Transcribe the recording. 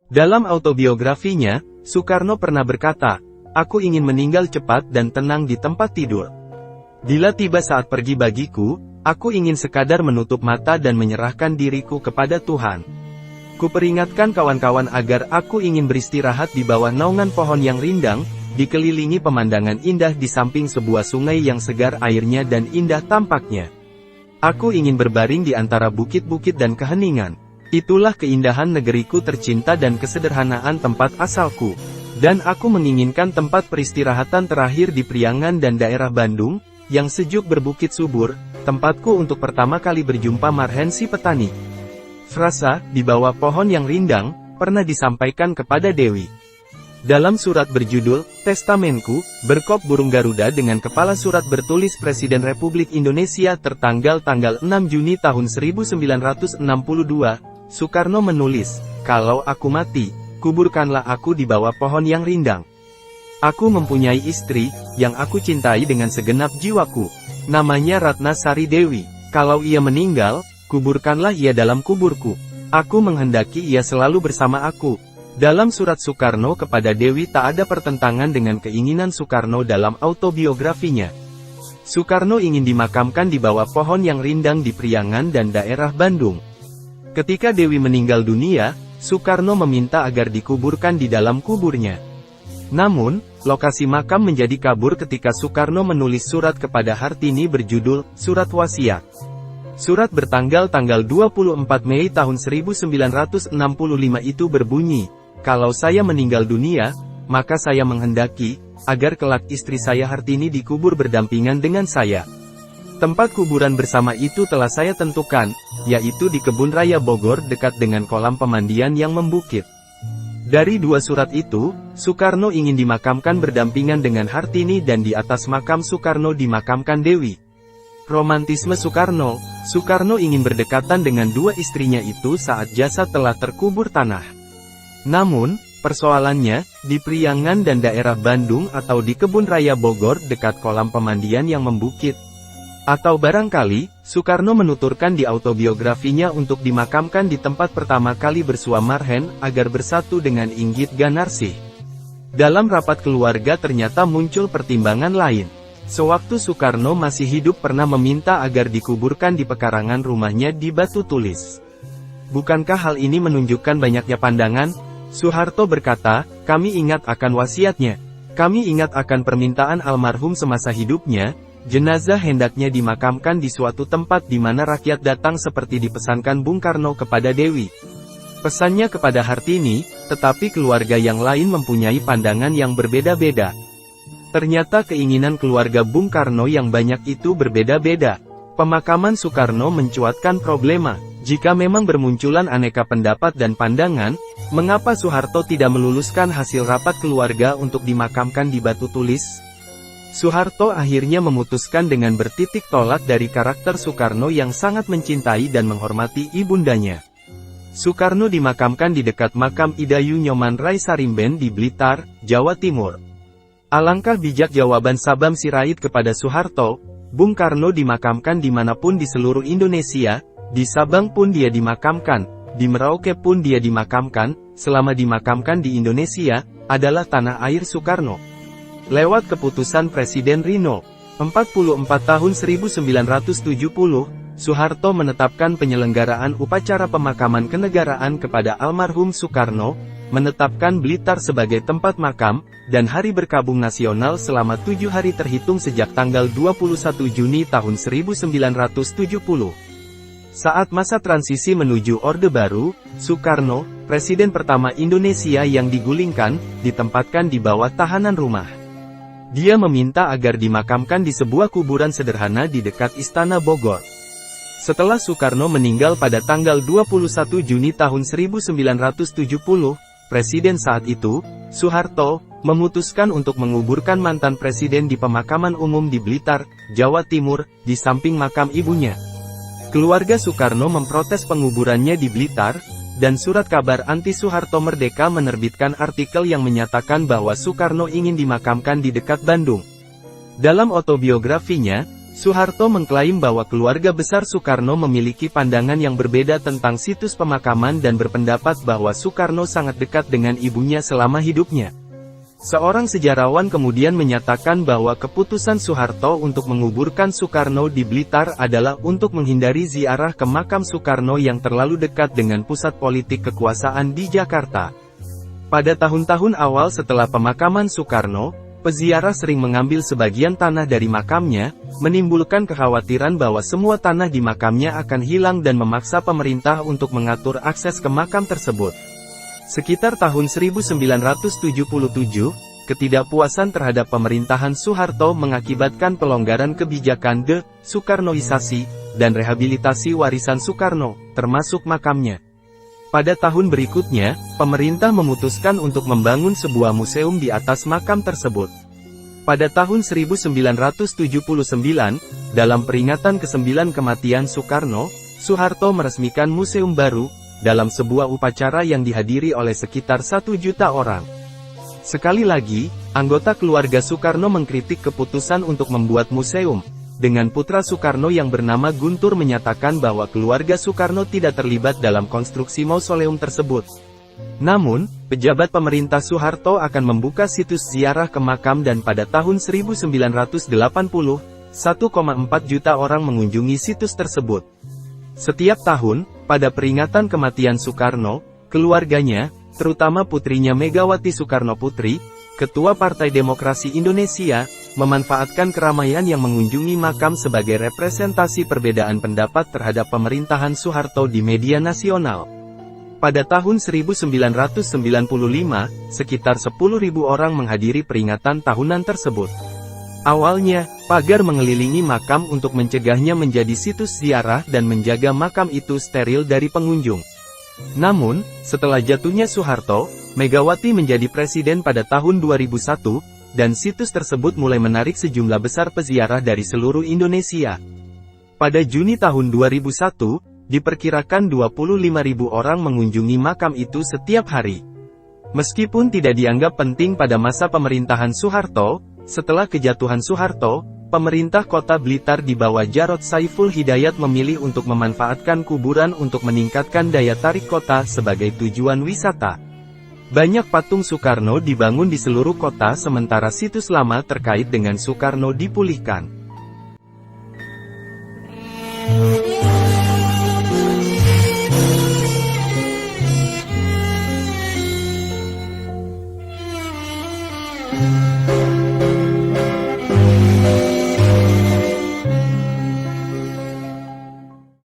Dalam autobiografinya, Soekarno pernah berkata, "Aku ingin meninggal cepat dan tenang di tempat tidur. Bila tiba saat pergi bagiku, aku ingin sekadar menutup mata dan menyerahkan diriku kepada Tuhan. Kuperingatkan kawan-kawan agar aku ingin beristirahat di bawah naungan pohon yang rindang, dikelilingi pemandangan indah di samping sebuah sungai yang segar airnya dan indah tampaknya. Aku ingin berbaring di antara bukit-bukit dan keheningan. Itulah keindahan negeriku tercinta dan kesederhanaan tempat asalku. Dan aku menginginkan tempat peristirahatan terakhir di Priangan dan daerah Bandung, yang sejuk berbukit subur, tempatku untuk pertama kali berjumpa Marhen si petani." Frasa, "di bawah pohon yang rindang," pernah disampaikan kepada Dewi. Dalam surat berjudul, "Testamenku," berkop burung Garuda dengan kepala surat bertulis Presiden Republik Indonesia tertanggal tanggal 6 Juni tahun 1962, Soekarno menulis, "Kalau aku mati, kuburkanlah aku di bawah pohon yang rindang. Aku mempunyai istri, yang aku cintai dengan segenap jiwaku. Namanya Ratna Sari Dewi. Kalau ia meninggal, kuburkanlah ia dalam kuburku. Aku menghendaki ia selalu bersama aku." Dalam surat Soekarno kepada Dewi tak ada pertentangan dengan keinginan Soekarno dalam autobiografinya. Soekarno ingin dimakamkan di bawah pohon yang rindang di Priangan dan daerah Bandung. Ketika Dewi meninggal dunia, Soekarno meminta agar dikuburkan di dalam kuburnya. Namun, lokasi makam menjadi kabur ketika Soekarno menulis surat kepada Hartini berjudul, Surat Wasiat. Surat bertanggal tanggal 24 Mei tahun 1965 itu berbunyi, "Kalau saya meninggal dunia, maka saya menghendaki, agar kelak istri saya Hartini dikubur berdampingan dengan saya. Tempat kuburan bersama itu telah saya tentukan, yaitu di Kebun Raya Bogor dekat dengan kolam pemandian yang membukit." Dari dua surat itu, Soekarno ingin dimakamkan berdampingan dengan Hartini dan di atas makam Soekarno dimakamkan Dewi. Romantisme Soekarno, Soekarno ingin berdekatan dengan dua istrinya itu saat jasad telah terkubur tanah. Namun, persoalannya, di Priangan dan daerah Bandung atau di Kebun Raya Bogor dekat kolam pemandian yang membukit. Atau barangkali, Soekarno menuturkan di autobiografinya untuk dimakamkan di tempat pertama kali bersua Marhen, agar bersatu dengan Inggit Ganarsih. Dalam rapat keluarga ternyata muncul pertimbangan lain. Sewaktu Soekarno masih hidup pernah meminta agar dikuburkan di pekarangan rumahnya di Batu Tulis. Bukankah hal ini menunjukkan banyaknya pandangan? Soeharto berkata, "Kami ingat akan wasiatnya. Kami ingat akan permintaan almarhum semasa hidupnya, jenazah hendaknya dimakamkan di suatu tempat di mana rakyat datang seperti dipesankan Bung Karno kepada Dewi." Pesannya kepada Hartini, tetapi keluarga yang lain mempunyai pandangan yang berbeda-beda. Ternyata keinginan keluarga Bung Karno yang banyak itu berbeda-beda. Pemakaman Soekarno mencuatkan problema. Jika memang bermunculan aneka pendapat dan pandangan, mengapa Soeharto tidak meluluskan hasil rapat keluarga untuk dimakamkan di Batu Tulis? Soeharto akhirnya memutuskan dengan bertitik tolak dari karakter Soekarno yang sangat mencintai dan menghormati ibundanya. Soekarno dimakamkan di dekat makam Idayu Nyoman Rai Sarimben di Blitar, Jawa Timur. Alangkah bijak jawaban Sabam Sirait kepada Soeharto, Bung Karno dimakamkan dimanapun di seluruh Indonesia, di Sabang pun dia dimakamkan, di Merauke pun dia dimakamkan, selama dimakamkan di Indonesia, adalah tanah air Soekarno. Lewat keputusan Presiden Rino, 44 tahun 1970, Soeharto menetapkan penyelenggaraan upacara pemakaman kenegaraan kepada almarhum Soekarno, menetapkan Blitar sebagai tempat makam, dan hari berkabung nasional selama 7 hari terhitung sejak tanggal 21 Juni tahun 1970. Saat masa transisi menuju Orde Baru, Soekarno, Presiden pertama Indonesia yang digulingkan, ditempatkan di bawah tahanan rumah. Dia meminta agar dimakamkan di sebuah kuburan sederhana di dekat Istana Bogor. Setelah Soekarno meninggal pada tanggal 21 Juni tahun 1970, Presiden saat itu, Soeharto, memutuskan untuk menguburkan mantan presiden di pemakaman umum di Blitar, Jawa Timur, di samping makam ibunya. Keluarga Soekarno memprotes penguburannya di Blitar, dan surat kabar anti-Soeharto Merdeka menerbitkan artikel yang menyatakan bahwa Soekarno ingin dimakamkan di dekat Bandung. Dalam autobiografinya, Soeharto mengklaim bahwa keluarga besar Soekarno memiliki pandangan yang berbeda tentang situs pemakaman dan berpendapat bahwa Soekarno sangat dekat dengan ibunya selama hidupnya. Seorang sejarawan kemudian menyatakan bahwa keputusan Soeharto untuk menguburkan Soekarno di Blitar adalah untuk menghindari ziarah ke makam Soekarno yang terlalu dekat dengan pusat politik kekuasaan di Jakarta. Pada tahun-tahun awal setelah pemakaman Soekarno, peziarah sering mengambil sebagian tanah dari makamnya, menimbulkan kekhawatiran bahwa semua tanah di makamnya akan hilang dan memaksa pemerintah untuk mengatur akses ke makam tersebut. Sekitar tahun 1977, ketidakpuasan terhadap pemerintahan Soeharto mengakibatkan pelonggaran kebijakan de-Soekarnoisasi, dan rehabilitasi warisan Soekarno, termasuk makamnya. Pada tahun berikutnya, pemerintah memutuskan untuk membangun sebuah museum di atas makam tersebut. Pada tahun 1979, dalam peringatan ke-9 kematian Soekarno, Soeharto meresmikan museum baru, dalam sebuah upacara yang dihadiri oleh sekitar 1 juta orang. Sekali lagi, anggota keluarga Soekarno mengkritik keputusan untuk membuat museum, dengan putra Soekarno yang bernama Guntur menyatakan bahwa keluarga Soekarno tidak terlibat dalam konstruksi mausoleum tersebut. Namun, pejabat pemerintah Soeharto akan membuka situs ziarah ke makam dan pada tahun 1980, 1,4 juta orang mengunjungi situs tersebut. Setiap tahun, pada peringatan kematian Soekarno, keluarganya, terutama putrinya Megawati Soekarno Putri, Ketua Partai Demokrasi Indonesia, memanfaatkan keramaian yang mengunjungi makam sebagai representasi perbedaan pendapat terhadap pemerintahan Soeharto di media nasional. Pada tahun 1995, sekitar 10.000 orang menghadiri peringatan tahunan tersebut. Awalnya, pagar mengelilingi makam untuk mencegahnya menjadi situs ziarah dan menjaga makam itu steril dari pengunjung. Namun, setelah jatuhnya Soeharto, Megawati menjadi presiden pada tahun 2001, dan situs tersebut mulai menarik sejumlah besar peziarah dari seluruh Indonesia. Pada Juni tahun 2001, diperkirakan 25.000 orang mengunjungi makam itu setiap hari. Meskipun tidak dianggap penting pada masa pemerintahan Soeharto, setelah kejatuhan Soeharto, pemerintah kota Blitar di bawah Jarod Saiful Hidayat memilih untuk memanfaatkan kuburan untuk meningkatkan daya tarik kota sebagai tujuan wisata. Banyak patung Soekarno dibangun di seluruh kota sementara situs lama terkait dengan Soekarno dipulihkan.